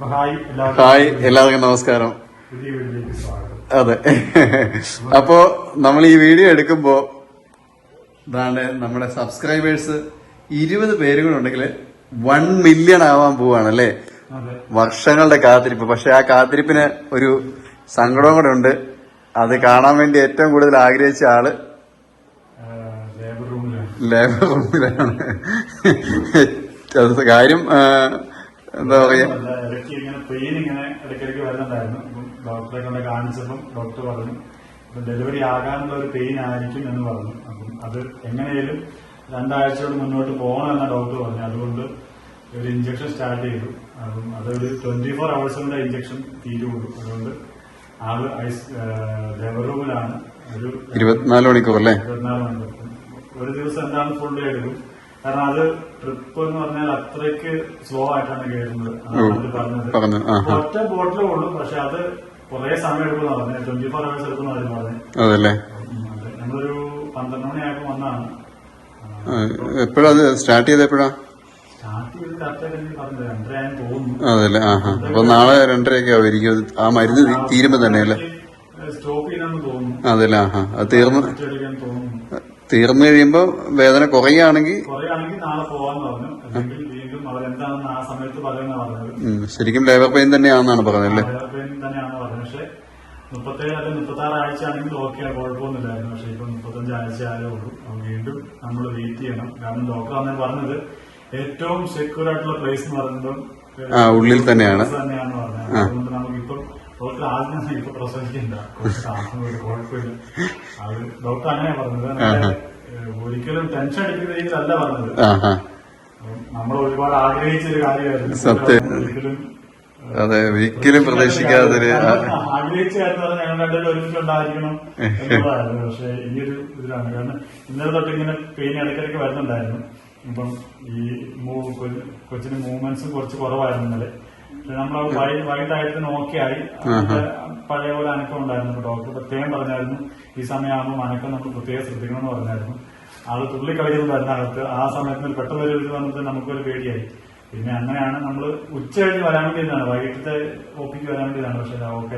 Hi, എല്ലാവർക്കും നമസ്കാരം. അതെ, അപ്പോ നമ്മൾ ഈ വീഡിയോ എടുക്കുമ്പോ നമ്മുടെ സബ്സ്ക്രൈബേഴ്സ് 20 പേരും കൂടെ ഉണ്ടെങ്കിൽ 1 മില്യൺ ആവാൻ പോവാണല്ലേ. വർഷങ്ങളുടെ കാത്തിരിപ്പ്. പക്ഷെ ആ കാത്തിരിപ്പിന് ഒരു സങ്കടവും കൂടെ ഉണ്ട്. അത് കാണാൻ വേണ്ടി ഏറ്റവും കൂടുതൽ ആഗ്രഹിച്ച ആള് ലേബർ റൂമിലാണ്. കാര്യം എന്താ പറയാ, പെയിൻ ഇങ്ങനെ ഇടയ്ക്കിടയ്ക്ക് വരുന്നുണ്ടായിരുന്നു. ഡോക്ടറെ കൊണ്ട് കാണിച്ചപ്പം ഡോക്ടർ പറഞ്ഞു ഡെലിവറി ആകാനുള്ള ഒരു പെയിൻ ആയിരിക്കും എന്ന് പറഞ്ഞു. അപ്പം അത് എങ്ങനെയാലും 2 ആഴ്ചയോട് മുന്നോട്ട് പോകണമെന്ന ഡോക്ടർ പറഞ്ഞു. അതുകൊണ്ട് ഒരു ഇഞ്ചക്ഷൻ സ്റ്റാർട്ട് ചെയ്തു. അപ്പം അതൊരു 24 hours കൊണ്ട് ഇഞ്ചക്ഷൻ തീരുള്ളൂ. അതുകൊണ്ട് ആള് ലേബർ റൂമിലാണ്. ഒരു 24 മണിക്കൂർ അല്ലേ? 24 മണിക്കൂർ. ഒരു ദിവസം എന്താണ് ഫുൾ ഡേ എടുക്കും. കാരണം അത് ട്രിപ്പ് എന്ന് പറഞ്ഞാൽ അത്രയ്ക്ക് സ്ലോ ആയിട്ടാണ് കയറുന്നത്. പറഞ്ഞത് ഒറ്റ ബോട്ടിലേ ഉള്ളൂ. പക്ഷെ അത് കുറെ സമയം എടുക്കുന്ന പറഞ്ഞത്. 24 hours എടുക്കുന്ന പറഞ്ഞത്. അതല്ലേ, നമ്മളൊരു 12 മണിയായപ്പോ വന്നാണ്. എപ്പോഴാ സ്റ്റാർട്ട് ചെയ്ത്? എപ്പോഴാ സ്റ്റാർട്ട് ചെയ്ത് കറക്റ്റായിട്ട് പറഞ്ഞത് 2:30 ആയെന്ന് തോന്നുന്നു. അതല്ലേ, അപ്പൊ നാളെ 2:30 ആവുമായിരിക്കും. ആ മരുന്ന് തീരുമ്പോ തന്നെ അല്ലേ സ്റ്റോപ്പ് ചെയ്യണമെന്ന് തോന്നുന്നു. അതല്ലേ, അത് തീർന്നു കഴിയുമ്പോ വേദന കുറയുകയാണെങ്കിൽ നാളെ പോവാന്ന് പറഞ്ഞു. അല്ലെങ്കിൽ വീണ്ടും അവരെന്താണെന്ന് ആ സമയത്ത് പറയുന്ന പറഞ്ഞത്. ശരിക്കും ലേബർ പെയിൻ തന്നെയാണെന്നാണ് പറഞ്ഞല്ലേ? ലേബർ പെയിൻ തന്നെയാണ് പറഞ്ഞത്. പക്ഷെ 37 അല്ലെങ്കിൽ 36 ആഴ്ച ആണെങ്കിൽ ഓക്കെ, കുഴപ്പമൊന്നുമില്ലായിരുന്നു. പക്ഷെ ഇപ്പൊ 35 ആഴ്ച ആയേ ഉള്ളൂ. വീണ്ടും നമ്മൾ വെയിറ്റ് ചെയ്യണം. കാരണം ഡോക്ടർ അന്നേ പറഞ്ഞത് ഏറ്റവും സെക്യൂർ ആയിട്ടുള്ള പ്ലേസ് എന്ന് പറയുമ്പോൾ ഉള്ളിൽ തന്നെയാണ് പറഞ്ഞത്. അതുകൊണ്ട് നമുക്കിപ്പം ഡോക്ടർ ആദ്യം ഇപ്പൊ പ്രസവിക്കണ്ട, കുഴപ്പമില്ല. അത് ഡോക്ടർ അങ്ങനെയാ പറഞ്ഞത്. ഒരിക്കലും ടെൻഷൻ അടിക്കുന്ന രീതിയിലല്ല പറഞ്ഞത്. നമ്മൾ ഒരുപാട് ആഗ്രഹിച്ചൊരു കാര്യമായിരുന്നു. സത്യം, ഒരിക്കലും അതെ, ഒരിക്കലും പ്രതീക്ഷിക്കാതെ ആഗ്രഹിച്ച കാര്യം പറഞ്ഞാൽ ഞങ്ങൾ രണ്ടുപേരും ഒരുമിച്ചുണ്ടായിരിക്കണം എന്നുള്ളതായിരുന്നു. പക്ഷെ ഇനിയൊരു ഇതിലാണ്. കാരണം ഇന്നലെ തൊട്ട് ഇങ്ങനെ പെയിൻ ഇടയ്ക്കിടയ്ക്ക് വരുന്നുണ്ടായിരുന്നു. ഇപ്പം ഈ കൊച്ചിന് മൂവ്മെന്റ്സും കുറച്ച് കുറവായിരുന്നു ഇന്നലെ. നമ്മൾ വൈകിട്ടായതിന് ഓക്കെ ആയി. പഴയ പോലെ അനക്കം ഉണ്ടായിരുന്നു. ഡോക്ടർ പ്രത്യേകം പറഞ്ഞായിരുന്നു ഈ സമയമാകുമ്പോൾ അനക്കം നമ്മൾ പ്രത്യേകം ശ്രദ്ധിക്കണമെന്ന് പറഞ്ഞായിരുന്നു. ആള് തുള്ളി കളിക്കുന്നുണ്ടായിരുന്നു അകത്ത്. ആ സമയത്ത് പെട്ടെന്ന് ഒരു ഇത് വന്നപ്പോൾ നമുക്കൊരു പേടിയായി. പിന്നെ അങ്ങനെയാണ് നമ്മൾ ഉച്ച കഴിഞ്ഞ് വരാൻ വേണ്ടിയതാണ്, വൈകിട്ടത്തെ ഓപ്പിക്ക് വരാൻ വേണ്ടിയതാണ്. പക്ഷെ ഓക്കെ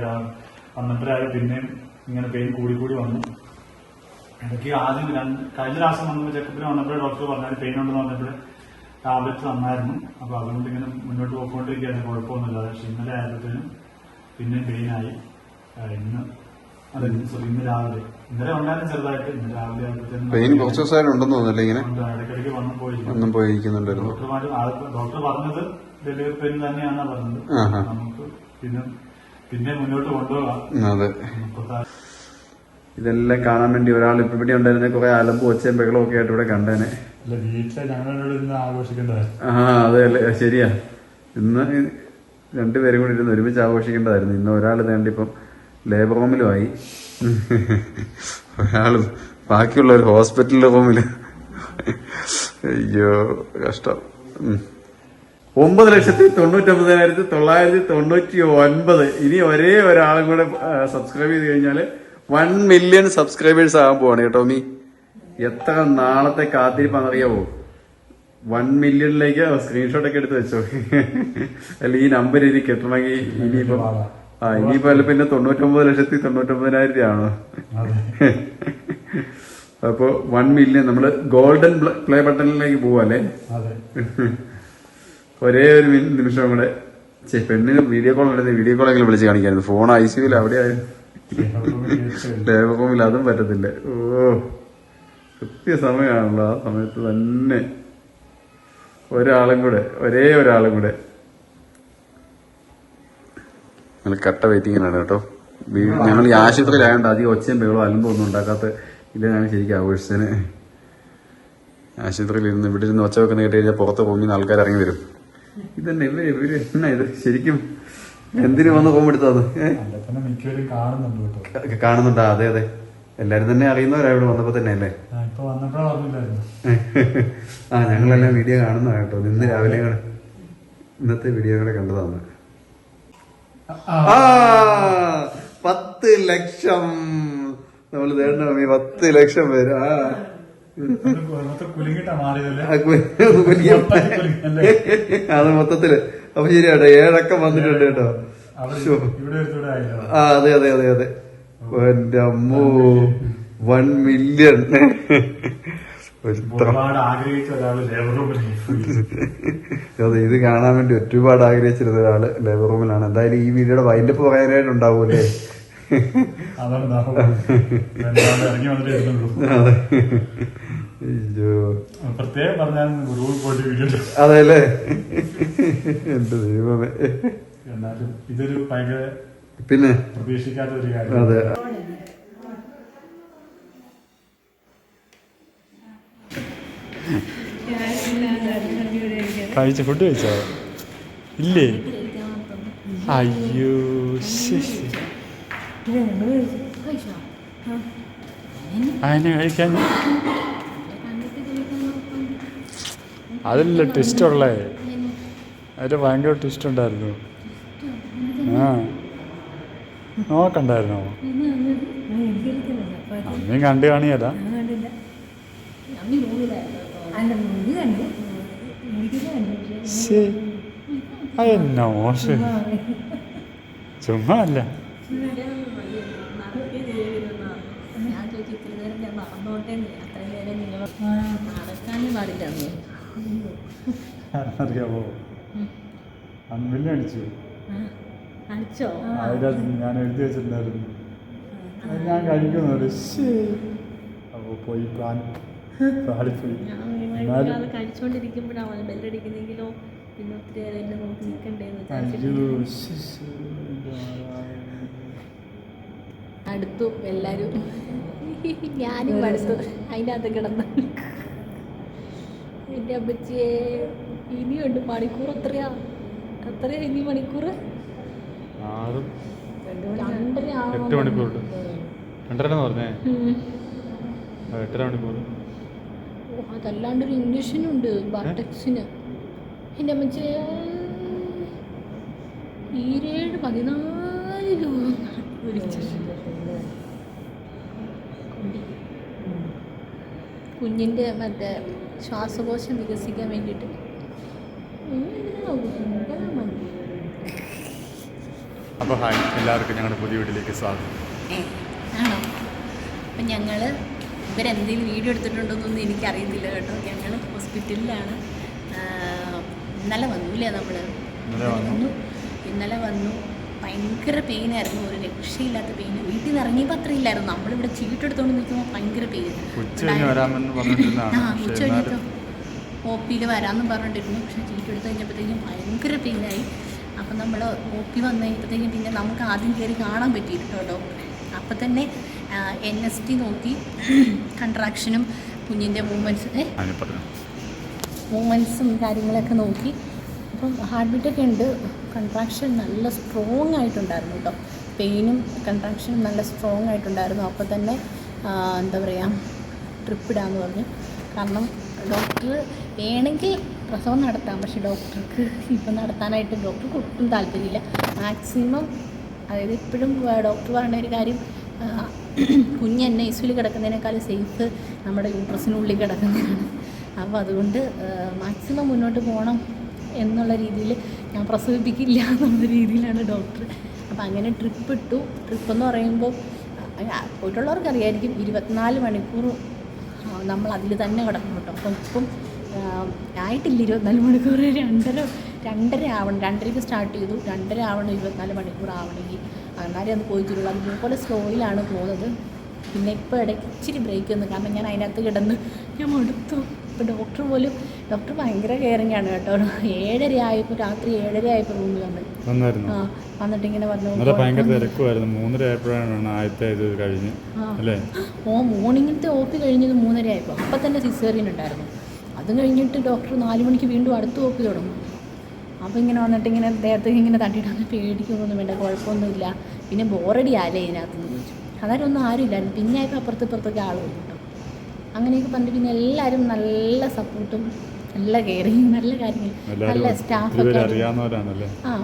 12:30 ആയി. പിന്നെയും ഇങ്ങനെ പെയിൻ കൂടി വന്നു. ഇടയ്ക്ക് ആദ്യം കഴിഞ്ഞ പ്രാവശ്യം വന്നപ്പോൾ ചെക്കപ്പിന് വന്നപ്പോഴേ ഡോക്ടർ പറഞ്ഞാൽ പെയിൻ ഉണ്ടെന്ന് പറഞ്ഞപ്പോൾ ടാബ്ലറ്റ് തന്നായിരുന്നു. അപ്പൊ അതുകൊണ്ട് ഇങ്ങനെ മുന്നോട്ട് പോയിക്കൊണ്ടിരിക്കുകയാണ്, കുഴപ്പമൊന്നുമില്ല. പക്ഷെ ഇന്നലെ ആയപ്പോഴത്തേനും പിന്നെ പെയിനായി. ഇന്ന് രാവിലെ ഇന്നലെ ഉണ്ടായിരുന്നു ചെറുതായിട്ട്. ഇന്ന് രാവിലെ ആയപ്പോഴത്തേനും പെയിൻ കുറച്ച് ദിവസമായിട്ട് ഉണ്ടെന്ന് തോന്നുന്നില്ല. ഇങ്ങനെ ഇടയ്ക്കിടയ്ക്ക് വന്നും പോയിരിക്കുന്നുണ്ടായിരുന്നു. ഡോക്ടർ പറഞ്ഞത് ഡെലിവറി പെയിൻ തന്നെയാണ് പറഞ്ഞത്. നമുക്ക് പിന്നെ മുന്നോട്ട് കൊണ്ടുപോകാം. അതെ, ഇതെല്ലാം കാണാൻ വേണ്ടി ഒരാൾ ഇപ്പൊ ഇവിടെ ഉണ്ടായിരുന്ന കുറെ അലമ്പ് ഒച്ചയും ബഹളവും ഒക്കെ ആയിട്ട് ഇവിടെ കണ്ടേനെ. അതെ അല്ലേ, ശരിയാ. ഇന്ന് 2 പേരും കൂടി ഇരുന്ന് ഒരുമിച്ച് ആഘോഷിക്കേണ്ടതായിരുന്നു. ഇന്ന് ഒരാൾ വേണ്ടിപ്പം ലേബർ റൂമിലുമായി, ഒരാള് ബാക്കിയുള്ള ഒരു ഹോസ്പിറ്റൽ റൂമില്. അയ്യോ, കഷ്ടം. 9,99,999. ഇനി ഒരേ ഒരാളും കൂടെ സബ്സ്ക്രൈബ് ചെയ്ത് കഴിഞ്ഞാല് 1 മില്യൺ സബ്സ്ക്രൈബേഴ്സ് ആകാൻ പോവാണ് കേട്ടോ. മീ എത്ര നാളത്തെ കാത്തിരിപ്പാണെന്നറിയാവോ? 1 മില്യണിലേക്ക് സ്ക്രീൻഷോട്ട് ഒക്കെ എടുത്ത് വെച്ചോ. അല്ല, ഈ നമ്പർ ഇനി കിട്ടണമെങ്കിൽ ഇനിയിപ്പോ അല്ല പിന്നെ 99,99,000 ആണോ? അപ്പൊ 1 മില്യൺ നമ്മള് ഗോൾഡൻ പ്ലേ ബട്ടണിലേക്ക് പോവല്ലേ? ഒരേ ഒരു നിമിഷം കൂടെ. പെണ്ണിന് വീഡിയോ കോൾ എങ്കിലും വിളിച്ച് കാണിക്കായിരുന്നു. ഫോൺ ICUവിൽ അവിടെ ലേബർ റൂമിൽ അതും പറ്റത്തില്ല. ഓ, കൃത്യസമയമാണല്ലോ. ആ സമയത്ത് തന്നെ ഒരേ ഒരാളും കൂടെ കട്ട വെയിറ്റിങ്ങിനാണ് കേട്ടോ. ഞങ്ങൾ ഈ ആശുപത്രിയിലായോണ്ട് അധികം ഒച്ചയും ബഹളവും അലമ്പോ ഒന്നും ഉണ്ടാക്കാത്ത ഇല്ല. ഞാൻ ശരിക്കും ആഘോഷിച്ചതിന് ആശുപത്രിയിൽ ഇരുന്ന് ഇവിടെ ഇരുന്ന് ഒച്ച വെക്കുന്ന കേട്ട് കഴിഞ്ഞാൽ പുറത്ത് പോകുന്ന ആൾക്കാർ ഇറങ്ങി വരും. ഇതന്നെ ഇവര് എന്നാ ഇത് ശരിക്കും എന്തിനു വന്ന് റൂം എടുത്തത്? കാണുന്നുണ്ടാ? അതെ അതെ, എല്ലാരും തന്നെ അറിയുന്നവരാ ഇവിടെ വന്നപ്പോ തന്നെ അല്ലേ? ഞങ്ങളെല്ലാം വീഡിയോ കാണുന്ന കേട്ടോ. ഇന്ന് രാവിലെ ഇന്നത്തെ വീഡിയോ കൂടെ കണ്ടതാണ്. 10 ലക്ഷം നമ്മൾ 10 ലക്ഷം പേര്. മൊത്തം കുലുങ്ങിട്ടാ മാറിയതല്ലേ? അത് മൊത്തത്തില്. അപ്പൊ ശരിയാട്ടോ, 7 അക്കം വന്നിട്ടുണ്ട് കേട്ടോ. ഇവിടെ ആയില്ലോ. ആ അതെ അതെ അതെ അതെ. എന്റെ അമ്മോ, 1 മില്യൺ. ഒരുപാട് ആഗ്രഹിച്ച ഒരാള് ലേബർ റൂമിൽ. അതെ, ഇത് കാണാൻ വേണ്ടി ഒരുപാട് ആഗ്രഹിച്ചിരുന്ന ഒരാള് ലേബർ റൂമിലാണ്. എന്തായാലും ഈ വീഡിയോയുടെ വൈൻഡപ്പ് പറയാനായിട്ടുണ്ടാവൂല്ലേ? ഇറങ്ങി വന്നിട്ട് പ്രത്യേകം പറഞ്ഞാൽ റൂമിൽ പോയിട്ട് വീഡിയോ. അതെല്ലേ, എന്റെ ദൈവമേ. എന്നാലും ഇതൊരു ഭയങ്കര പിന്നെ പ്രതീക്ഷിക്കാത്ത ഒരു കാര്യം. അതെ. ഫുഡ് കഴിച്ചോ? ഇല്ലേ? അയ്യോ, അതിനെ കഴിക്കാൻ അതല്ല ട്വിസ്റ്റ് ഉള്ളേ. അതിൽ ഭയങ്കര ട്വിസ്റ്റ് ഉണ്ടായിരുന്നു. ആ, നോക്കണ്ടായിരുന്നോ? അമ്മയും കണ്ടു കാണിയല്ല. അതെന്നാ മോശം, ചുമ്മാ അല്ല. അറിയാമോ, അമ്മില്ല അടിച്ചു. അതിനകത്ത് ഞാൻ എഴുതി വെച്ചിട്ടുണ്ടായിരുന്നു, ഞാൻ കഴിക്കുന്നുണ്ട്. അപ്പൊ പോയി പാളിപ്പോയി. കഴിച്ചോണ്ടിരിക്കുമ്പോഴാണ് ബെല്ലടിക്കുന്നെങ്കിലോ പിന്നെ ഒത്തിരി നേരം എന്നെ നോക്കി നിൽക്കണ്ടേന്ന് അടുത്തു എല്ലാരും. ഞാനും അടുത്തു അതിൻ്റെ അകത്ത് കിടന്ന. എൻ്റെ അമ്മച്ചിയെ ഇനിയുണ്ട് മണിക്കൂർ. എത്രയാ ഇനി മണിക്കൂർ? 8 മണിക്കൂർ. 2.5 പറഞ്ഞേ, 8.5 മണിക്കൂർ. അതല്ലാണ്ടൊരു ഇംഗ്ലീഷിനുണ്ട്, ബാട്ടക്സിന്. എൻ്റെ അമ്മച്ചിയെ 14 രൂപ കുഞ്ഞിൻ്റെ മറ്റേ ശ്വാസകോശം വികസിക്കാൻ വേണ്ടിയിട്ട്. അപ്പോൾ ഹായ് എല്ലാവർക്കും ഞങ്ങളുടെ പുതിയ വീട്ടിലേക്ക് സ്വാഗതം. ആണോ? അപ്പം ഞങ്ങൾ ഇവരെന്തെങ്കിലും വീഡിയോ എടുത്തിട്ടുണ്ടോയെന്നൊന്നും എനിക്കറിയത്തില്ല കേട്ടോ. ഞങ്ങൾ ഹോസ്പിറ്റലിലാണ്. ഇന്നലെ വന്നു ഇല്ലേ? ഇന്നലെ വന്നു. ഭയങ്കര പെയിനായിരുന്നു, ഒരു രക്ഷയില്ലാത്ത പെയിൻ. വീട്ടിൽ നിന്ന് ഇറങ്ങിയപ്പോൾ അത്ര ഇല്ലായിരുന്നു. നമ്മളിവിടെ ചീട്ടെടുത്തോണ്ട് നിൽക്കുമ്പോൾ ഭയങ്കര പെയിൻ. ഉച്ച കഴിഞ്ഞിട്ടോ OP-യിൽ വരാമെന്ന് പറഞ്ഞിട്ടിരുന്നു. പക്ഷേ ചീട്ടെടുത്ത് കഴിഞ്ഞപ്പോഴത്തേക്കും ഭയങ്കര പെയിനായി. അപ്പം നമ്മൾ OP വന്നു കഴിഞ്ഞപ്പോഴത്തേക്കും പിന്നെ നമുക്ക് ആദ്യം കയറി കാണാൻ പറ്റിയിട്ടോ ഡോക്ടറെ. അപ്പം തന്നെ NST നോക്കി, കൺട്രാക്ഷനും കുഞ്ഞിൻ്റെ മൂവ്മെൻറ്റ്സും കാര്യങ്ങളൊക്കെ നോക്കി. അപ്പം ഹാർട്ട് ബീറ്റൊക്കെ ഉണ്ട്. കൺട്രാക്ഷൻ നല്ല സ്ട്രോങ് ആയിട്ടുണ്ടായിരുന്നു കേട്ടോ. പെയിനും കൺട്രാക്ഷനും നല്ല സ്ട്രോങ് ആയിട്ടുണ്ടായിരുന്നു. അപ്പോൾ തന്നെ എന്താ പറയുക, ട്രിപ്പ് ഇടാമെന്ന് പറഞ്ഞു. കാരണം ഡോക്ടർ വേണമെങ്കിൽ പ്രസവം നടത്താം, പക്ഷേ ഡോക്ടർക്ക് ഇപ്പം നടത്താനായിട്ട് ഡോക്ടർക്ക് ഒട്ടും താല്പര്യമില്ല. മാക്സിമം, അതായത് ഇപ്പോഴും ഡോക്ടർ പറയുന്ന ഒരു കാര്യം, കുഞ്ഞ് NICU-ൽ കിടക്കുന്നതിനേക്കാൾ സേഫ് നമ്മുടെ യൂട്രസിനുള്ളിൽ കിടക്കുന്നതാണ്. അപ്പോൾ അതുകൊണ്ട് മാക്സിമം മുന്നോട്ട് പോകണം എന്നുള്ള രീതിയിൽ, ഞാൻ പ്രസവിപ്പിക്കില്ല എന്നുള്ള രീതിയിലാണ് ഡോക്ടർ. അപ്പോൾ അങ്ങനെ ട്രിപ്പ് ഇട്ടു. ട്രിപ്പെന്ന് പറയുമ്പോൾ പോയിട്ടുള്ളവർക്ക് അറിയായിരിക്കും, 24 മണിക്കൂർ നമ്മൾ അതിൽ തന്നെ കിടക്കും കേട്ടോ. അപ്പം ഇപ്പം ആയിട്ടില്ല 24 മണിക്കൂർ. 2:30 ആവണം. 2:30ക്ക് സ്റ്റാർട്ട് ചെയ്തു. 2:30 ആവണം 24 മണിക്കൂർ ആവണമെങ്കിൽ. എന്നാലേ അത് പോയി തരുള്ളൂ. അതുപോലെ സ്ലോയിലാണ് പോകുന്നത്. പിന്നെ ഇപ്പോൾ ഇടയ്ക്ക് ഇച്ചിരി ബ്രേക്ക് വന്നു, കാരണം ഞാൻ അതിനകത്ത് കിടന്ന് ഞാൻ മടുത്തു. ഇപ്പോൾ ഡോക്ടർ ഭയങ്കര കെയറിങ് ആണ് കേട്ടോ. 7:30 ആയപ്പോൾ, രാത്രി 7:30 ആയപ്പോൾ റൂമിൽ വന്നിട്ട് ഇങ്ങനെ പറഞ്ഞു. മോർണിംഗിലത്തെ OP കഴിഞ്ഞത് 3:30 ആയപ്പോൾ. അപ്പം തന്നെ സിസേറിയൻ ഉണ്ടായിരുന്നു. അത് കഴിഞ്ഞിട്ട് ഡോക്ടർ 4 മണിക്ക് വീണ്ടും അടുത്ത OP തുടങ്ങും. അപ്പോൾ ഇങ്ങനെ വന്നിട്ട് ഇങ്ങനെ ദേഹത്ത് ഇങ്ങനെ തട്ടിയിട്ടാണ്. പേടിക്കൊന്നും വേണ്ട, കുഴപ്പമൊന്നുമില്ല. പിന്നെ ബോറടി ആലേ ഇതിനകത്തുനിന്ന് ചോദിച്ചു. അതാരൊന്നും ആരുമില്ലായിരുന്നു. പിന്നെ ആയപ്പോൾ അപ്പുറത്തൊക്കെ ആൾ വരും കേട്ടോ. അങ്ങനെയൊക്കെ പറഞ്ഞിട്ട് പിന്നെ എല്ലാവരും നല്ല സപ്പോർട്ടും നല്ല കെയറിങ്, നല്ല കാര്യങ്ങൾ, നല്ല സ്റ്റാഫൊക്കെ.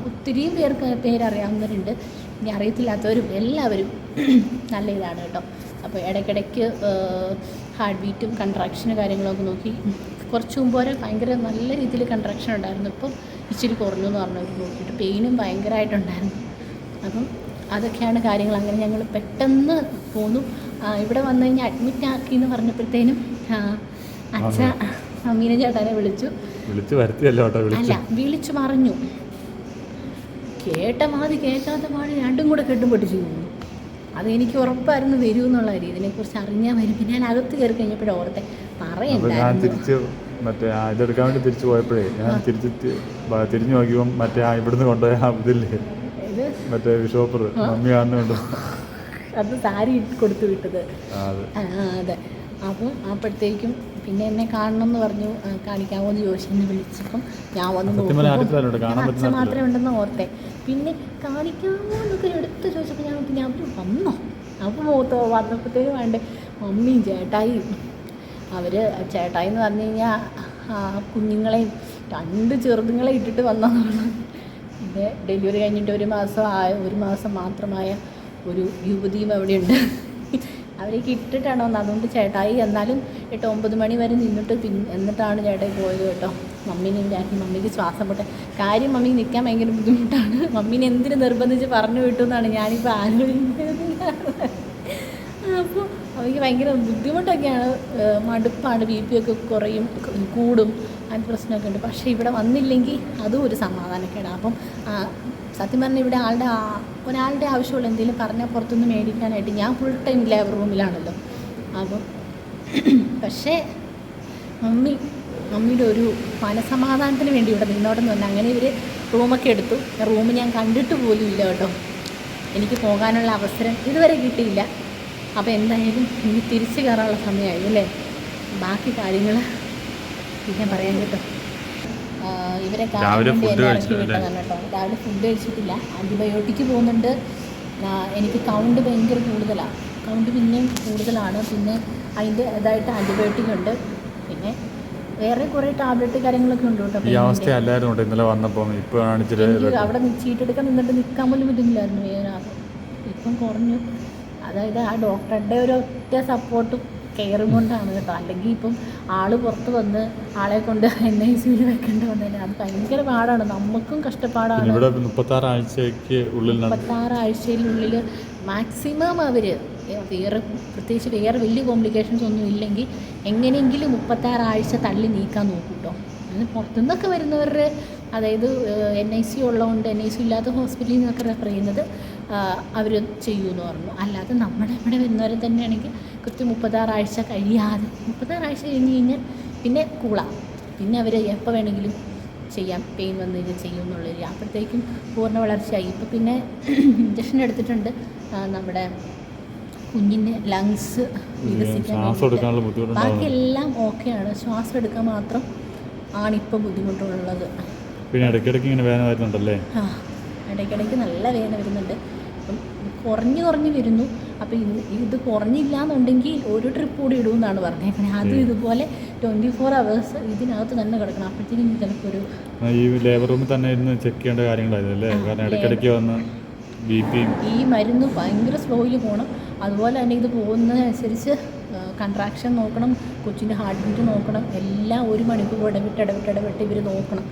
ഒത്തിരി പേരറിയാവുന്നവരുണ്ട്, ഇനി അറിയത്തില്ലാത്തവരും എല്ലാവരും നല്ല ഇതാണ് കേട്ടോ. അപ്പോൾ ഇടയ്ക്കിടയ്ക്ക് ഹാർട്ട് ബീറ്റും കൺട്രാക്ഷനും കാര്യങ്ങളൊക്കെ നോക്കി. കുറച്ച് മുമ്പ് വരെ ഭയങ്കര നല്ല രീതിയിൽ കൺട്രാക്ഷൻ ഉണ്ടായിരുന്നു. ഇപ്പം ഇച്ചിരി കുറഞ്ഞു എന്ന് പറഞ്ഞവർ നോക്കിയിട്ട് പെയിനും ഭയങ്കരമായിട്ടുണ്ടായിരുന്നു. അപ്പം അതൊക്കെയാണ് കാര്യങ്ങൾ. അങ്ങനെ ഞങ്ങൾ പെട്ടെന്ന് പോന്നു. ഇവിടെ വന്നു കഴിഞ്ഞാൽ അഡ്മിറ്റ് ആക്കി എന്ന് പറഞ്ഞപ്പോഴത്തേനും അച്ഛ മമ്മീനെ ചേട്ടാനെ വിളിച്ചു വരുത്തിയല്ലോ അല്ല വിളിച്ചു പറഞ്ഞു. കേൾക്കാത്ത പാടി രണ്ടും കൂടെ കെട്ടും പൊട്ടിച്ചു പോകുന്നു. അതെനിക്ക് ഉറപ്പായിരുന്നു വരും എന്നുള്ള കാര്യം. ഇതിനെക്കുറിച്ച് അറിഞ്ഞാൽ വരും. പിന്നെ ഞാൻ അകത്ത് കയറി കഴിഞ്ഞപ്പോഴും ഓർത്തെ പറയണ്ടായിരുന്നു. മറ്റേ ഇതെടുക്കാൻ വേണ്ടി തിരിച്ചു പോയപ്പോഴേ ഞാൻ തിരിഞ്ഞു നോക്കിയപ്പോൾ മറ്റേ ഇവിടുന്ന് കൊണ്ടുപോയ ഇതില്ലേ മറ്റേ ഷോപ്പർ മമ്മി കാണുന്നുണ്ടോ അത് സാരി കൊടുത്തു വിട്ടത്. അതെ. അപ്പം അപ്പോഴത്തേക്കും പിന്നെ എന്നെ കാണണം എന്ന് പറഞ്ഞു. കാണിക്കാമോ എന്ന് ചോദിച്ചു. എന്നെ വിളിച്ചപ്പം ഞാൻ വന്ന് നോക്കുമ്പോൾ അച്ഛൻ മാത്രമേ ഉണ്ടെന്ന് ഓർത്തെ. പിന്നെ കാണിക്കാമോ എന്നൊക്കെ എടുത്ത് ചോദിച്ചപ്പോൾ ഞാൻ അവർ വന്നോ. അപ്പോൾ വന്നപ്പോഴത്തേക്കും വേണ്ടേ മമ്മിയും ചേട്ടായിയും. അവർ ചേട്ടായി എന്ന് പറഞ്ഞു കഴിഞ്ഞാൽ കുഞ്ഞുങ്ങളെയും 2 ചെറുതുങ്ങളെ ഇട്ടിട്ട് വന്നതാണ്. പിന്നെ ഡെലിവറി കഴിഞ്ഞിട്ട് 1 മാസം മാത്രമായ ഒരു യുവതിയും അവിടെയുണ്ട്. അവരേക്ക് ഇട്ടിട്ടാണ് വന്നത്. അതുകൊണ്ട് ചേട്ടായി എന്നാലും 8-9 മണി വരെ നിന്നിട്ട് എന്നിട്ടാണ് ചേട്ടായി പോയത് കേട്ടോ. മമ്മീനെ ഉണ്ടാക്കി. മമ്മിക്ക് ശ്വാസം പൊട്ടെ കാര്യം. മമ്മിക്ക് നിൽക്കാൻ ഭയങ്കര ബുദ്ധിമുട്ടാണ്. മമ്മീനെ എന്തിനു നിർബന്ധിച്ച് പറഞ്ഞു വിട്ടു എന്നാണ് ഞാനിപ്പോൾ ആലോചിക്കുന്നത്. അപ്പോൾ അവർക്ക് ഭയങ്കര ബുദ്ധിമുട്ടൊക്കെയാണ്. മടുപ്പാണ്. BP ഒക്കെ കുറയും കൂടും. അങ്ങനത്തെ പ്രശ്നമൊക്കെ ഉണ്ട്. പക്ഷേ ഇവിടെ വന്നില്ലെങ്കിൽ അതും ഒരു സമാധാനക്കേടാണ്. അപ്പം സത്യം പറഞ്ഞാൽ ഇവിടെ ഒരാളുടെ ആവശ്യമുള്ള എന്തെങ്കിലും പറഞ്ഞാൽ പുറത്തുനിന്ന് മേടിക്കാനായിട്ട് ഞാൻ ഫുൾ ടൈം ലേബർ റൂമിലാണല്ലോ. അപ്പം പക്ഷേ മമ്മിയുടെ ഒരു മനസമാധാനത്തിന് വേണ്ടി ഇവിടെ നിന്നോടെന്ന് പറഞ്ഞാൽ അങ്ങനെ ഇവർ റൂമൊക്കെ എടുത്തു. റൂം ഞാൻ കണ്ടിട്ട് പോലും ഇല്ല കേട്ടോ. എനിക്ക് പോകാനുള്ള അവസരം ഇതുവരെ കിട്ടിയില്ല. അപ്പോൾ എന്തായാലും ഇനി തിരിച്ചു കയറാനുള്ള സമയമായി അല്ലേ. ബാക്കി കാര്യങ്ങൾ പിന്നെ പറയാൻ കേട്ടോ. ഇവരെ രാവിലെ ഫുഡ് വിട്ടതാണ് കേട്ടോ. രാവിലെ ഫുഡ് കഴിച്ചിട്ടില്ല. ആൻറ്റിബയോട്ടിക്ക് പോകുന്നുണ്ട്. എനിക്ക് കൗണ്ട് ഭയങ്കര കൂടുതലാണ്. കൗണ്ട് പിന്നെയും കൂടുതലാണ്. പിന്നെ അതിൻ്റെ ഇതായിട്ട് ആൻറ്റിബയോട്ടിക് ഉണ്ട്. പിന്നെ വേറെ കുറേ ടാബ്ലറ്റ് കാര്യങ്ങളൊക്കെ ഉണ്ട് കേട്ടോ. ഈ അവസ്ഥയല്ലായിരുന്നു ഇന്നലെ വന്നപ്പോൾ. ഇപ്പോൾ അവിടെ ചീട്ടെടുക്കാൻ നിന്നിട്ട് നിൽക്കാൻ പോലും പറ്റുന്നില്ലായിരുന്നു വേദന. ഇപ്പം കുറഞ്ഞു. അതായത് ആ ഡോക്ടറുടെ ഒരു ഒറ്റ സപ്പോർട്ടും കെയറും കൊണ്ടാണ് കേട്ടോ. അല്ലെങ്കിൽ ഇപ്പം പുറത്ത് വന്ന് ആളെ കൊണ്ട് NICU വെക്കേണ്ടി വന്നതിന് അത് ഭയങ്കര പാടാണ്. നമുക്കും കഷ്ടപ്പാടാണ്. 36 ആഴ്ചയിലുള്ളിൽ മാക്സിമം അവർ പ്രത്യേകിച്ച് വേറെ വലിയ കോംപ്ലിക്കേഷൻസ് ഒന്നും ഇല്ലെങ്കിൽ എങ്ങനെയെങ്കിലും 36 ആഴ്ച തള്ളി നീക്കാൻ നോക്കും കേട്ടോ. അതിന് പുറത്തുനിന്നൊക്കെ വരുന്നവരുടെ അതായത് NICU ഉള്ളതുകൊണ്ട് NICU ഇല്ലാത്ത ഹോസ്പിറ്റലിൽ നിന്നൊക്കെ റെഫർ ചെയ്യുന്നത് അവർ ചെയ്യുമെന്ന് പറഞ്ഞു. അല്ലാതെ നമ്മുടെ ഇവിടെ വരുന്നവരെ തന്നെയാണെങ്കിൽ കൃത്യം 36 ആഴ്ച കഴിയാതെ 36 ആഴ്ച കഴിഞ്ഞ് കഴിഞ്ഞാൽ പിന്നെ പിന്നെ അവർ എപ്പോൾ വേണമെങ്കിലും ചെയ്യാം. പെയിൻ വന്നു കഴിഞ്ഞാൽ ചെയ്യും എന്നുള്ളൊരു. അപ്പോഴത്തേക്കും പൂർണ്ണ വളർച്ചയായി. ഇപ്പോൾ പിന്നെ ഇഞ്ചക്ഷൻ എടുത്തിട്ടുണ്ട്. നമ്മുടെ കുഞ്ഞിൻ്റെ ലങ്സ് വികസിക്കാൻ ബാക്കി എല്ലാം ഓക്കെയാണ്. ശ്വാസം എടുക്കാൻ മാത്രം ആണിപ്പോൾ ബുദ്ധിമുട്ടുള്ളത്. പിന്നെ ഇടയ്ക്കിടയ്ക്ക് ഇങ്ങനെ വേദന വരുന്നുണ്ടല്ലേ. ഇടയ്ക്കിടയ്ക്ക് നല്ല വേദന വരുന്നുണ്ട്. അപ്പം കുറഞ്ഞു വരുന്നു. അപ്പോൾ ഇത് കുറഞ്ഞില്ല എന്നുണ്ടെങ്കിൽ ഒരു ട്രിപ്പ് കൂടി ഇടുമെന്നാണ് പറഞ്ഞേക്കുന്നത്. അത് ഇതുപോലെ 24 hours ഇതിനകത്ത് തന്നെ കിടക്കണം. അപ്പോഴത്തേക്കും ചിലപ്പോൾ ഒരു ഈ ലേബർ റൂമിൽ തന്നെ ഇരുന്ന് ചെക്ക് ചെയ്യേണ്ട കാര്യങ്ങളായിരുന്നു അല്ലേ. കാരണം ഇടയ്ക്കിടയ്ക്ക് വന്ന് ഈ മരുന്ന് ഭയങ്കര സ്ലോയിൽ പോകണം. അതുപോലെ തന്നെ ഇത് പോകുന്നതിനനുസരിച്ച് കൺട്രാക്ഷൻ നോക്കണം, കൊച്ചിൻ്റെ ഹാർട്ട് ബീറ്റ് നോക്കണം. എല്ലാം 1 മണിക്കൂർ ഇടവിട്ട് ഇവർ നോക്കണം.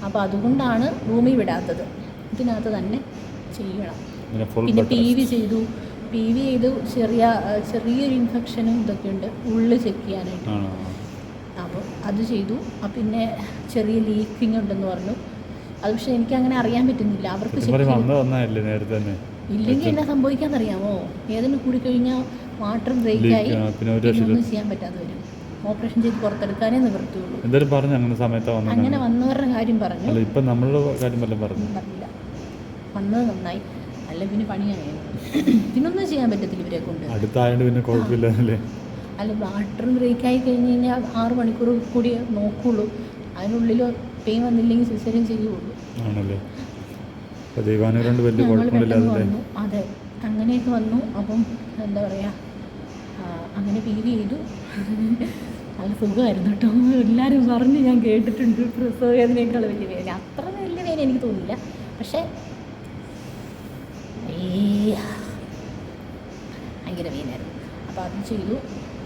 അപ്പോൾ അതുകൊണ്ടാണ് റൂമിൽ വിടാത്തത്. ഇതിനകത്ത് തന്നെ ചെയ്യണം. പിന്നെ PV ചെയ്തു ചെറിയൊരു ഇൻഫെക്ഷനും ഇതൊക്കെ ഉണ്ട് ഉള്ളിൽ ചെക്ക് ചെയ്യാനായിട്ട്. അപ്പോൾ അത് ചെയ്തു. പിന്നെ ചെറിയ ലീക്കിങ് ഉണ്ടെന്ന് പറഞ്ഞു. അത് പക്ഷേ എനിക്കങ്ങനെ അറിയാൻ പറ്റുന്നില്ല. അവർക്ക് ഇല്ലെങ്കിൽ എന്നാ സംഭവിക്കാന്നറിയാമോ. ഏതെങ്കിലും കൂടി കഴിഞ്ഞാൽ വാട്ടർ ബ്രേക്കായി ഒന്നും ചെയ്യാൻ പറ്റാതെ വരും. ഓപ്പറേഷൻ ചെയ്ത് പുറത്തെടുക്കാനേ നിവൃത്തിയുള്ളൂ. അങ്ങനെ വന്നവരുടെ കാര്യം പറഞ്ഞു. പറഞ്ഞില്ല. വന്നത് നന്നായി. അല്ല പിന്നെ പണിയായിരുന്നു. ഇതിനൊന്നും ചെയ്യാൻ പറ്റത്തില്ല ഇവരെ കൊണ്ട്. അല്ല വാട്ടർ ബ്രേക്കായി കഴിഞ്ഞ് കഴിഞ്ഞാൽ 6 മണിക്കൂർ കൂടി നോക്കുള്ളൂ. അതിനുള്ളിൽ പെയിൻ വന്നില്ലെങ്കിൽ സിസേറിയൻ ചെയ്യുള്ളൂ. അതെ അങ്ങനെയൊക്കെ വന്നു. അപ്പം എന്താ പറയുക, അങ്ങനെ PV ചെയ്തു. നല്ല സുഖമായിരുന്നു കേട്ടോ. എല്ലാവരും പറഞ്ഞ് ഞാൻ കേട്ടിട്ടുണ്ട് പ്രസവ വേദനയേക്കാൾ വലിയ വേദന. അത്ര വലിയ വേദന എനിക്ക് തോന്നില്ല. പക്ഷേ ഭയങ്കര വേദനയായിരുന്നു. അപ്പോൾ അത് ചെയ്തു.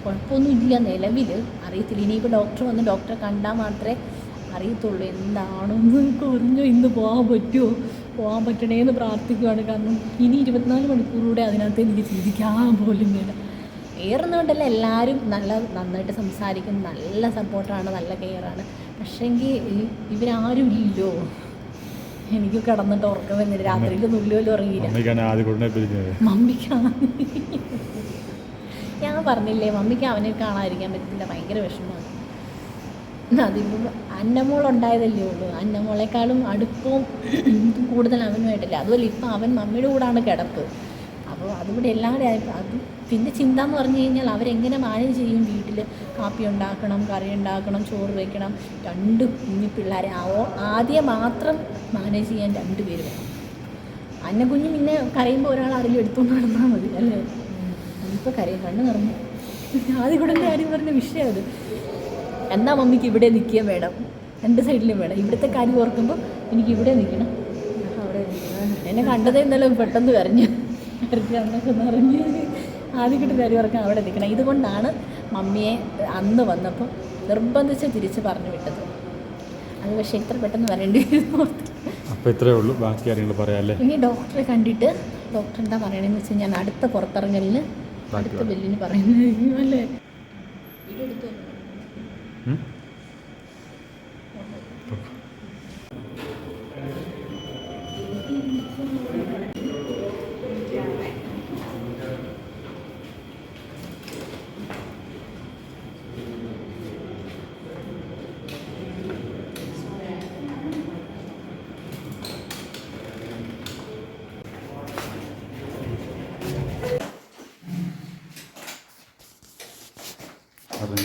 കുഴപ്പമൊന്നുമില്ല നിലവിൽ. അറിയത്തില്ല, ഇനിയിപ്പോൾ ഡോക്ടർ വന്ന് ഡോക്ടറെ കണ്ടാൽ മാത്രമേ അറിയത്തുള്ളൂ എന്താണെന്ന്. കുറഞ്ഞോ ഇന്ന് പോകാൻ പറ്റുമോ, പോകാൻ പറ്റണേന്ന് പ്രാർത്ഥിക്കുകയാണ്. കാരണം ഇനി 24 മണിക്കൂറൂടെ അതിനകത്ത് എനിക്ക് ചിന്തിക്കാൻ പോലും വേണ്ട. വേറൊന്നുകൊണ്ടല്ല, എല്ലാവരും നന്നായിട്ട് സംസാരിക്കും, നല്ല സപ്പോർട്ടാണ്, നല്ല കെയറാണ്. പക്ഷേങ്കിൽ ഇവരാരും ഇല്ലല്ലോ. എനിക്ക് കിടന്നിട്ട് ഉറക്കം വരുന്നില്ല, രാത്രിയിൽ നുല്ലുപോലും ഉറങ്ങിയില്ല. മമ്മിക്കാണ്, ഞാൻ പറഞ്ഞില്ലേ മമ്മിക്ക് അവനെ കാണാതിരിക്കാൻ പറ്റില്ല, ഭയങ്കര വിഷമമാണ്. അതിപ്പോൾ അന്നമോളുണ്ടായതല്ലേ ഉള്ളൂ, അന്നമോളെക്കാളും അടുപ്പവും കൂടുതൽ അവനുമായിട്ടില്ല. അതുപോലെ ഇപ്പം അവൻ മമ്മിയുടെ കൂടാണ് കിടപ്പ്. അപ്പോൾ അതുകൂടെ എല്ലാവരും ആയപ്പോൾ അത് പിന്നെ ചിന്ത എന്ന് പറഞ്ഞു കഴിഞ്ഞാൽ അവരെങ്ങനെ മാനേജ് ചെയ്യും. വീട്ടിൽ കാപ്പി ഉണ്ടാക്കണം, കറി ഉണ്ടാക്കണം, ചോറ് വയ്ക്കണം, 2 കുഞ്ഞു പിള്ളേരെ ആദ്യം മാത്രം മാനേജ് ചെയ്യാൻ 2 പേര് വേണം. അന്നക്കുഞ്ഞ് പിന്നെ കരയുമ്പോൾ ഒരാൾ ആരെങ്കിലും എടുത്തുകൊണ്ട് നടന്നാൽ മതി അല്ലേ. ഇപ്പോൾ കരയും, കണ്ണ് നിറഞ്ഞു. ആദ്യം കൂടെ കാര്യം പറഞ്ഞ വിഷയം അത്. എന്നാൽ മമ്മിക്ക് ഇവിടെ നിൽക്കുകയും വേണം, 2 സൈഡിലും വേണം. ഇവിടുത്തെ കാര്യം ഓർക്കുമ്പോൾ എനിക്ക് ഇവിടെ നിൽക്കണം. അവിടെ എന്നെ കണ്ടതേ ഇന്നലെ പെട്ടെന്ന് കരഞ്ഞു അന്നൊക്കെ നിറഞ്ഞ്. ആദ്യം കിട്ടുന്ന കാര്യം ഓർക്കാൻ അവിടെ നിൽക്കണം. ഇതുകൊണ്ടാണ് മമ്മിയെ അന്ന് വന്നപ്പോൾ നിർബന്ധിച്ച് തിരിച്ച് പറഞ്ഞു വിട്ടത്. അത് പക്ഷേ ഇത്ര പെട്ടെന്ന് വരേണ്ടി വരുന്നു. അപ്പോൾ ഇത്രയേ ഉള്ളൂ, ബാക്കി കാര്യങ്ങൾ പറയാമല്ലേ. ഇനി ഡോക്ടറെ കണ്ടിട്ട് ഡോക്ടർ എന്താ പറയണമെന്ന് വെച്ചാൽ ഞാൻ അടുത്ത പുറത്തിറങ്ങലിന് അടുത്ത ബെല്ലിന് പറയുന്നതായിരിക്കും അല്ലേ. അതെ,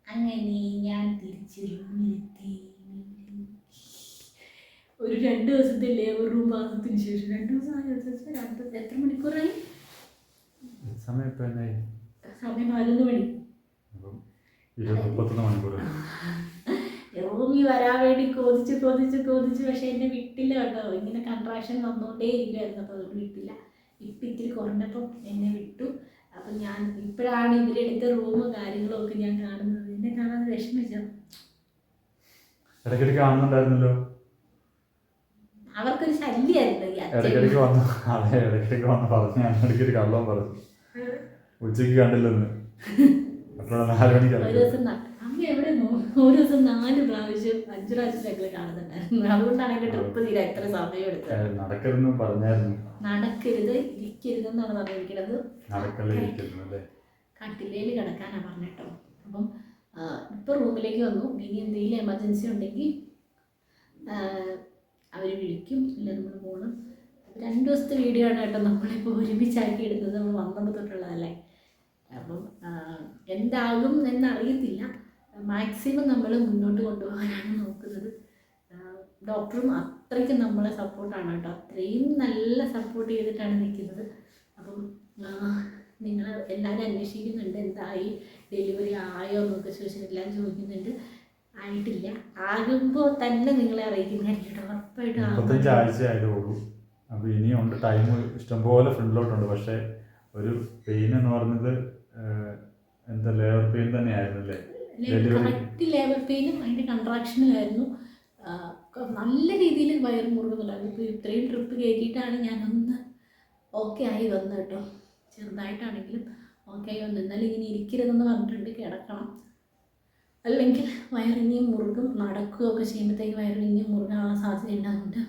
അങ്ങനെ ഞാൻ തിരിച്ച് റൂമിലെത്തി. ഒരു 2 ദിവസത്തെ ലേബർ റൂം മാസത്തിന് ശേഷം 2 ദിവസം എത്ര മണിക്കൂറായി? സമയം ഇപ്പം എന്നായി? സമയം 11 മണി. 31 മണിക്കൂർ. റൂമിൽ വരാൻ വേണ്ടി കൊതിച്ച് പക്ഷെ എന്നെ വിട്ടില്ല കേട്ടോ. ഇങ്ങനെ കൺട്രാക്ഷൻ വന്നുകൊണ്ടേ ഇരിക്കുമായിരുന്നു, അപ്പോൾ അതുകൊണ്ട് വിട്ടില്ല. ഇപ്പം ഇത്തിരി കുറഞ്ഞപ്പം എന്നെ വിട്ടു. അപ്പം ഞാൻ ഇപ്പോഴാണ് ഇവരെടുത്ത റൂമും കാര്യങ്ങളും ഒക്കെ ഞാൻ കാണുന്നത്. എന്നെ കാണാൻ വിഷമിച്ചോ? ഇടയ്ക്കിടയ്ക്ക് കാണുന്നുണ്ടായിരുന്നല്ലോ. അവർക്കൊരു ശല്യമായിരുന്നു. ഇടയ്ക്കിടയ്ക്ക് വന്നു. അതെ, ഇടയ്ക്കിടയ്ക്ക് വന്ന് പറഞ്ഞു. ഞാൻ ഇടയ്ക്കൊരു കള്ളം പറഞ്ഞു, ഉച്ചയ്ക്ക് കണ്ടില്ലെന്ന്. അപ്പോഴാണ് 4 മണിക്ക് ഒരു ദിവസം അമ്മ എവിടെ ഒരു ദിവസം 4 പ്രാവശ്യം 5 പ്രാവശ്യം ഞങ്ങൾ കാണുന്നുണ്ടായിരുന്നു. അതുകൊണ്ടാണ് എൻ്റെ ട്രിപ്പ് തീരാൻ എത്ര സമയം എടുത്തത്. നടക്കരുതെന്ന് പറഞ്ഞായിരുന്നു. നടക്കരുത്, ഇരിക്കരുതെന്നാണ് പറഞ്ഞിരിക്കുന്നത്. കട്ടിലേൽ കിടക്കാനാണ് പറഞ്ഞിട്ടോ. അപ്പം ഇപ്പോൾ റൂമിലേക്ക് വന്നു. ഇനി എന്തെങ്കിലും എമർജൻസി ഉണ്ടെങ്കിൽ അവർ വിളിക്കും, ഇല്ല നമ്മൾ പോകണം. 2 ദിവസത്തെ വീഡിയോ ആണ് കേട്ടോ നമ്മളിപ്പോൾ ഒരുമിച്ചാക്കി എടുത്തത്. നമ്മൾ വന്നപ്പോൾ തൊട്ടുള്ളതല്ലേ. അപ്പം എന്താകും എന്നറിയത്തില്ല. മാക്സിമം നമ്മൾ മുന്നോട്ട് കൊണ്ടുപോകാനാണ് നോക്കുന്നത്. ഡോക്ടറും അത്രയ്ക്ക് നമ്മളെ സപ്പോർട്ടാണ് കേട്ടോ. അത്രയും നല്ല സപ്പോർട്ട് ചെയ്തിട്ടാണ് നിൽക്കുന്നത്. അപ്പം നിങ്ങൾ എല്ലാവരും അന്വേഷിക്കുന്നുണ്ട് എന്തായി, ഡെലിവറി ആയോ എന്നൊക്കെ ചോദിച്ചിട്ടെല്ലാം ചോദിക്കുന്നുണ്ട്. ആയിട്ടില്ല. ആകുമ്പോൾ തന്നെ നിങ്ങളെ അറിയിക്കുന്നതായിരിക്കും കേട്ടോ, ഉറപ്പായിട്ടും. 35 ആഴ്ചയായതേ ഉള്ളൂ. അപ്പോൾ ഇനിയുണ്ട് ടൈം, ഇഷ്ടംപോലെ ഫ്രണ്ടിലോട്ടുണ്ട്. പക്ഷേ ഒരു പെയിൻ എന്ന് പറഞ്ഞത് എന്താ ലേബർ പെയിൻ തന്നെയായിരുന്നല്ലേ? കറക്റ്റ് ലേബർ പെയിനും അതിൻ്റെ കൺട്രാക്ഷനും ആയിരുന്നു. നല്ല രീതിയിൽ വയറ് മുറുകുന്നുണ്ടായിരുന്നു. ഇപ്പോൾ ഇത്രയും ട്രിപ്പ് കയറ്റിയിട്ടാണ് ഞാനൊന്ന് ഓക്കെ ആയി വന്നത് കേട്ടോ. ചെറുതായിട്ടാണെങ്കിലും ഓക്കെ ആയി വന്നു. എന്നാലും ഇങ്ങനെ ഇരിക്കരുതെന്ന് പറഞ്ഞിട്ടുണ്ട്, കിടക്കണം. അല്ലെങ്കിൽ വയറിഞ്ഞും മുറുകും. നടക്കുകയൊക്കെ ചെയ്യുമ്പോഴത്തേക്ക് വയറിഞ്ഞും മുറുകാനുള്ള സാധ്യത ഉണ്ടാകുന്നുണ്ട്.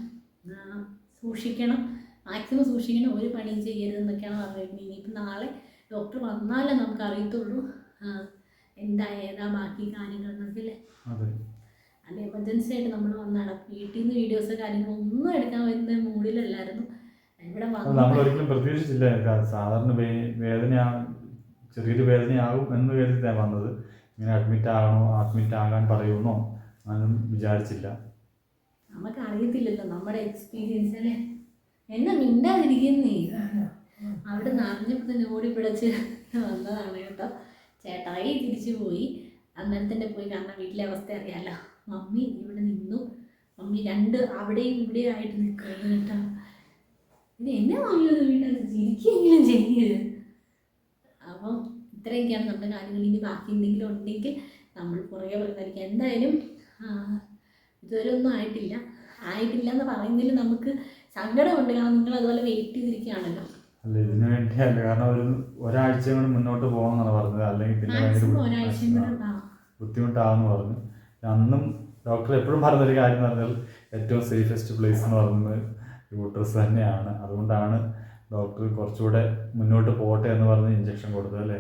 സൂക്ഷിക്കണം, മാക്സിമം സൂക്ഷിക്കണം. ഒരു പണിയും ചെയ്യരുതെന്നൊക്കെയാണ് പറഞ്ഞിരിക്കുന്നത്. ഇനിയിപ്പോൾ നാളെ ഡോക്ടർ വന്നാലേ നമുക്ക് അറിയത്തുള്ളൂ എന്താ ഏതാ ബാക്കി കാര്യങ്ങളെന്നൊക്കെ അല്ലേ. അല്ല, എമർജൻസി ആയിട്ട് നമ്മൾ വന്നാണ്. വീട്ടിൽ നിന്ന് വീഡിയോസ് കാര്യങ്ങളൊന്നും എടുക്കാൻ വരുന്ന മൂഡിലല്ലായിരുന്നു. ഇവിടെ നമ്മളൊരിക്കലും പ്രതീക്ഷിച്ചില്ല. സാധാരണ വേദന, ചെറിയൊരു വേദനയാകും എന്ന് കരുതിയാണ് വന്നത്. ഇങ്ങനെ അഡ്മിറ്റ് ആകാൻ പറയുമെന്നോ അതൊന്നും വിചാരിച്ചില്ല. നമുക്ക് അറിയത്തില്ലല്ലോ നമ്മുടെ എക്സ്പീരിയൻസ് അല്ലേ. എന്നെ മിണ്ടാതിരിക്കുന്നേ. അവിടെ നിന്ന് അറിഞ്ഞപ്പോൾ തന്നെ ഓടി പിടച്ച് വന്നതാണ് കേട്ടോ. ചേട്ടായി തിരിച്ചു പോയി. അന്നേരം തന്നെ പോയി, കാരണം വീട്ടിലെ അവസ്ഥ അറിയാമല്ലോ. മമ്മി ഇവിടെ നിന്നു, മമ്മി രണ്ട് അവിടെയും ഇവിടെയും ആയിട്ട് നിൽക്കുകയാണ് കേട്ടോ. ഇത് എന്നെ മമ്മി ഒന്ന് വീട്ടിൽ ചിരിക്കെങ്കിലും ചെയ്യരുത്. അപ്പം ഇത്രയൊക്കെയാണ് നമ്മുടെ കാര്യങ്ങൾ. ഇനി ബാക്കി എന്തെങ്കിലും ഉണ്ടെങ്കിൽ നമ്മൾ പുറകെ പറയുന്നതായിരിക്കും. എന്തായാലും ഇതുവരെ ഒന്നും ആയിട്ടില്ല എന്ന് പറയുന്നതിൽ നമുക്ക് സങ്കടമുണ്ട്, കാരണം നിങ്ങൾ അതുപോലെ വെയിറ്റ് ചെയ്തിരിക്കുകയാണല്ലോ. അല്ല, ഇതിനു വേണ്ടിയല്ല, കാരണം ഒരാഴ്ച കൊണ്ട് മുന്നോട്ട് പോകണമെന്നാണ് പറഞ്ഞത്, അല്ലെങ്കിൽ പിന്നെ ബുദ്ധിമുട്ടാവെന്ന് പറഞ്ഞു. അന്നും ഡോക്ടർ എപ്പോഴും പറഞ്ഞൊരു കാര്യം എന്ന് പറഞ്ഞാൽ ഏറ്റവും സേഫസ്റ്റ് പ്ലേസ് എന്ന് പറയുന്നത് യൂട്രസ് തന്നെയാണ്. അതുകൊണ്ടാണ് ഡോക്ടർ കുറച്ചുകൂടെ മുന്നോട്ട് പോകട്ടെ എന്ന് പറഞ്ഞ് ഇഞ്ചക്ഷൻ കൊടുത്തത് അല്ലേ.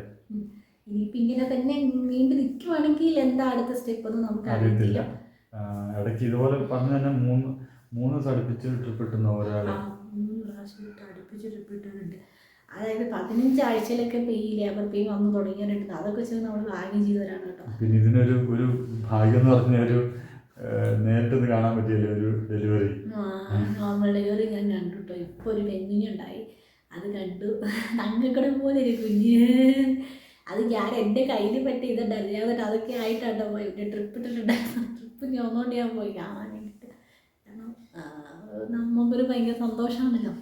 ഇനിയിപ്പോൾ ഇങ്ങനെ തന്നെ നീണ്ടു നിൽക്കുവാണെങ്കിൽ എന്താ അടുത്ത സ്റ്റെപ്പ് എന്ന് നമുക്ക് അറിയത്തില്ല. ഇടയ്ക്ക് ഇതുപോലെ പറഞ്ഞു തന്നെ മൂന്ന് ദിവസം അടുപ്പിച്ച് ട്രിപ്പ് ഇട്ടുന്ന ഒരാളെ 3 പ്രാവശ്യം അടുപ്പിച്ച് ട്രിപ്പ് ഇട്ടിട്ടുണ്ട്. അതായത് 15 ആഴ്ചയിലൊക്കെ ഈ ലേബർ പെയിൻ വന്ന് തുടങ്ങിയിട്ടുണ്ട്. അതൊക്കെ വെച്ച് നമ്മൾ ഭാഗ്യം ചെയ്തവരാണ് കേട്ടോ. പിന്നെ ഇതിനൊരു ഭാഗ്യം എന്ന് പറഞ്ഞ നേരിട്ട് കാണാൻ പറ്റിയല്ലേ ഒരു ഡെലിവറി. നോർമൽ ഡെലിവറി ഞാൻ കണ്ടു കേട്ടോ. ഇപ്പോൾ ഒരു പെൺകുഞ്ഞുണ്ടായി, അത് കണ്ടു. തങ്കക്കട പോലെ ഒരു കുഞ്ഞ്, അത് ഞാൻ എൻ്റെ കയ്യിൽ പറ്റി ഇതുണ്ടായിരുന്നു. ഞാൻ എന്നിട്ട് അതൊക്കെ ആയിട്ടാട്ടോ പോയി ട്രിപ്പ് ഇട്ടിട്ടുണ്ടായിരുന്നു. ട്രിപ്പ് ഒന്നുകൊണ്ട് ഞാൻ പോയി കാണാൻ വേണ്ടിയിട്ട്. കാരണം നമുക്കൊരു ഭയങ്കര സന്തോഷമാണല്ലോ.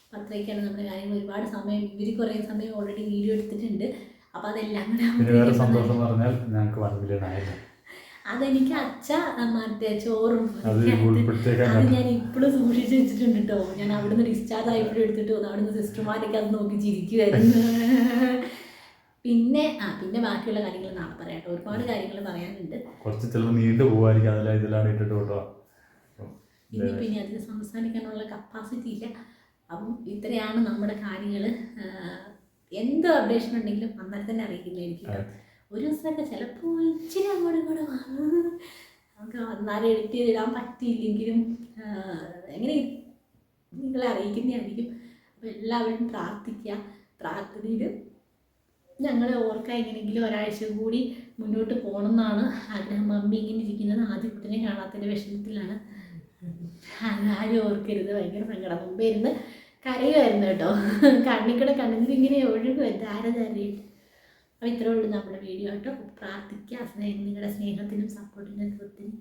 അപ്പം അത്രയൊക്കെയാണ് നമ്മുടെ കാര്യങ്ങൾ. ഒരുപാട് സമയം ഇവർ കുറേ സമയം ഓൾറെഡി വീഡിയോ എടുത്തിട്ടുണ്ട്. അപ്പം അതെല്ലാം കൂടെ സന്തോഷം പറഞ്ഞാൽ ഞങ്ങൾക്ക് 1 മില്യൺ ആയില്ല. അതെനിക്ക് അച്ഛ മറ്റേ ചോറും അത് ഞാൻ ഇപ്പോഴും സൂക്ഷിച്ച് വെച്ചിട്ടുണ്ട് കേട്ടോ. ഞാൻ അവിടുന്ന് ഡിസ്ചാർജ് ആയപ്പോഴും എടുത്തിട്ട് വന്നു. അവിടുന്ന് സിസ്റ്റർമാരൊക്കെ അത് നോക്കി ചിരിക്കുമായിരുന്നു. പിന്നെ ബാക്കിയുള്ള കാര്യങ്ങൾ നാളെ പറയാം കേട്ടോ. ഒരുപാട് കാര്യങ്ങൾ പറയാനുണ്ട്. കുറച്ച് ചിലപ്പോൾ നീണ്ടു പോകുമായിരിക്കും, അതെല്ലാം ഇതിലാണ് ഇട്ടിട്ട് കേട്ടോ. ഇനി അതിന് സംസാരിക്കാനുള്ള കപ്പാസിറ്റി ഇല്ല. അപ്പം ഇത്രയാണ് നമ്മുടെ കാര്യങ്ങൾ. എന്ത് അപ്ഡേഷൻ ഉണ്ടെങ്കിലും അന്നേരം തന്നെ അറിയിക്കുന്നതായിരിക്കും. ഒരു ദിവസമൊക്കെ ചിലപ്പോൾ ഇച്ചിരി അങ്ങോട്ടും ഇങ്ങോട്ട് നമുക്ക് അന്നേരം എഡിറ്റ് ചെയ്തിടാൻ പറ്റിയില്ലെങ്കിലും എങ്ങനെ നിങ്ങളെ അറിയിക്കുന്നതായിരിക്കും. അപ്പോൾ എല്ലാവരും പ്രാർത്ഥിക്കുക. പ്രാർത്ഥനയിൽ ഞങ്ങളെ ഓർക്കാൻ എങ്ങനെയെങ്കിലും ഒരാഴ്ച കൂടി മുന്നോട്ട് പോകണം എന്നാണ് ആഗ്രഹം. മമ്മി ഇങ്ങനെ ഇരിക്കുന്നത് ആദ്യ കുട്ടിനെ കാണാത്തതിൻ്റെ വിഷമത്തിലാണ്. ആരും ഓർക്കരുത്, ഭയങ്കര സങ്കടം. മുമ്പേ ഇരുന്ന് കരയുമായിരുന്നു കേട്ടോ. കണ്ണിക്കൂടെ ഇങ്ങനെ ഒഴുകും ധാരധാരയായിട്ട്. അപ്പോൾ ഇത്രേ ഉള്ളൂ നമ്മുടെ വീഡിയോ കേട്ടോ. പ്രാർത്ഥിക്കുക. നിങ്ങളുടെ സ്നേഹത്തിനും സപ്പോർട്ടിനും ഒത്തിരി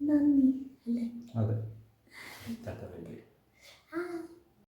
നന്ദി അല്ലേ. അതെ.